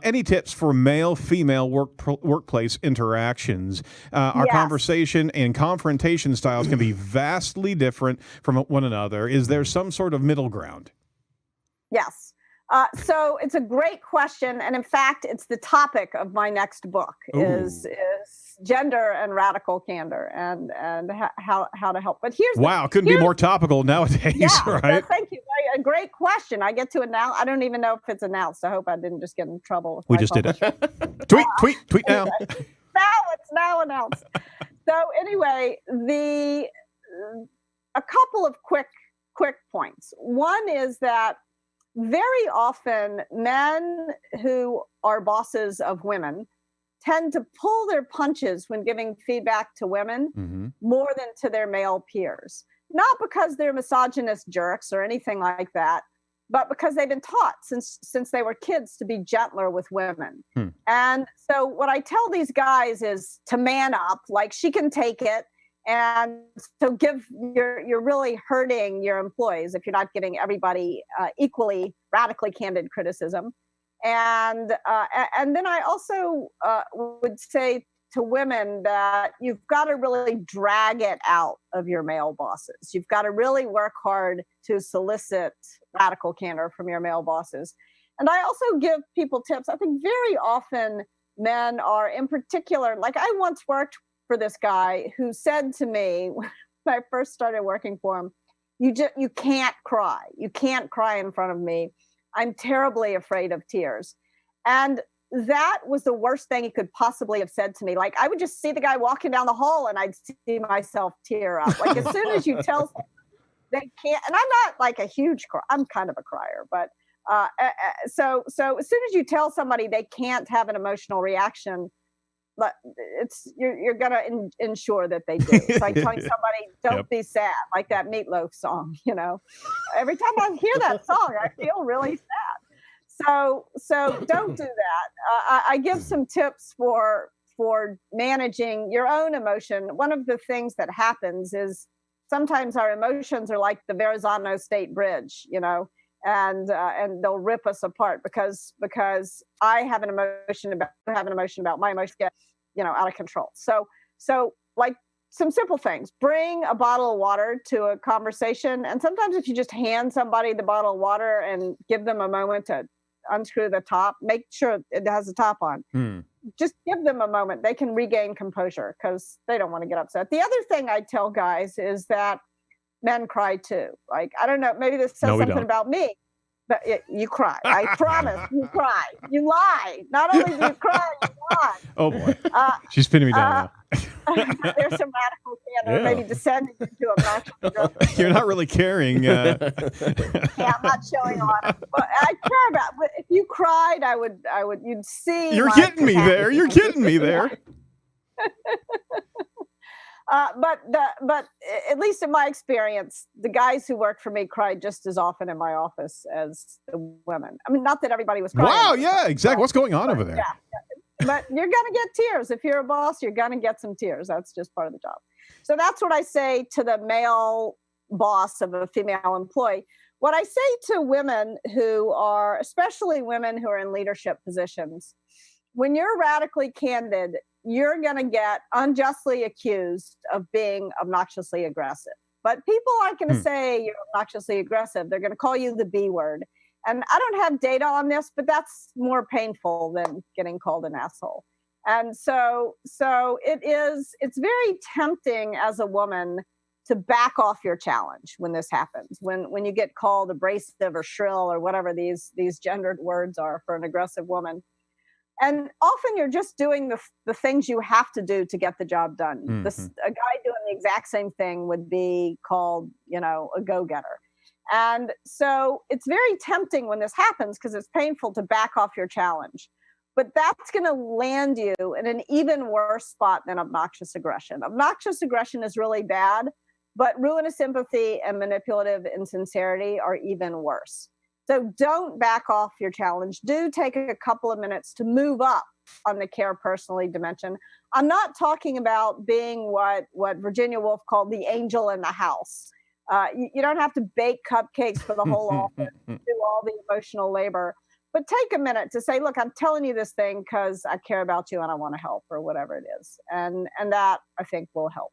Any tips for male-female workplace interactions? Our Yes. conversation and confrontation styles can be vastly different from one another. Is there some sort of middle ground? Yes. So it's a great question, and in fact, it's the topic of my next book is gender and radical candor, and how to help. But couldn't be more topical nowadays, yeah, right? thank you. A great question. I get to announce. I don't even know if it's announced. I hope I didn't just get in trouble. We just did it. Tweet now. It's now announced. So anyway, a couple of quick points. One is that very often men who are bosses of women tend to pull their punches when giving feedback to women more than to their male peers. Not because they're misogynist jerks or anything like that, but because they've been taught since they were kids to be gentler with women. And so what I tell these guys is to man up, like she can take it. And so you're really hurting your employees if you're not giving everybody equally radically candid criticism. And then I also would say to women that you've got to really drag it out of your male bosses. You've got to really work hard to solicit radical candor from your male bosses. And I also give people tips. I think very often men are, in particular, like I once worked for this guy who said to me when I first started working for him, you can't cry. You can't cry in front of me. I'm terribly afraid of tears. And that was the worst thing he could possibly have said to me. Like I would just see the guy walking down the hall and I'd see myself tear up. Like as soon as you tell someone they can't, and I'm not like a huge crier. I'm kind of a crier, but so as soon as you tell somebody they can't have an emotional reaction, but you're gonna ensure that they do. It's like telling somebody, "Don't be sad," like that Meatloaf song. You know, every time I hear that song, I feel really sad. So don't do that. I give some tips for managing your own emotion. One of the things that happens is sometimes our emotions are like the Verrazano State Bridge. You know. And they'll rip us apart because I have an emotion about my emotions get out of control. So like some simple things: bring a bottle of water to a conversation, and sometimes if you just hand somebody the bottle of water and give them a moment to unscrew the top, make sure it has the top on. Just give them a moment; they can regain composure because they don't want to get upset. The other thing I tell guys is that men cry too. Like, I don't know, maybe this says something about me, but you cry. I promise you cry. You lie. Not only do you cry, you lie. Oh boy. She's pinning me down now. There's some radical candor, maybe descending into obnoxious. You're not really caring. Yeah, I'm not showing on it. But I care about, but if you cried, you'd see. You're getting me there. You're getting me there. But at least in my experience, the guys who work for me cried just as often in my office as the women. I mean, not that everybody was crying. Wow, yeah, exactly. What's going on over there? Yeah. But you're going to get tears. If you're a boss, you're going to get some tears. That's just part of the job. So that's what I say to the male boss of a female employee. What I say to women who are, especially women who are in leadership positions, when you're radically candid, you're going to get unjustly accused of being obnoxiously aggressive. But people aren't going to say you're obnoxiously aggressive. They're going to call you the B word. And I don't have data on this, but that's more painful than getting called an asshole. And so it's very tempting as a woman to back off your challenge when this happens, when you get called abrasive or shrill or whatever these gendered words are for an aggressive woman. And often you're just doing the things you have to do to get the job done. A guy doing the exact same thing would be called, a go-getter. And so it's very tempting when this happens because it's painful to back off your challenge. But that's going to land you in an even worse spot than obnoxious aggression. Obnoxious aggression is really bad, but ruinous empathy and manipulative insincerity are even worse. So don't back off your challenge. Do take a couple of minutes to move up on the care personally dimension. I'm not talking about being what Virginia Woolf called the angel in the house. You don't have to bake cupcakes for the whole office, do all the emotional labor. But take a minute to say, look, I'm telling you this thing because I care about you and I want to help, or whatever it is. And that, I think, will help.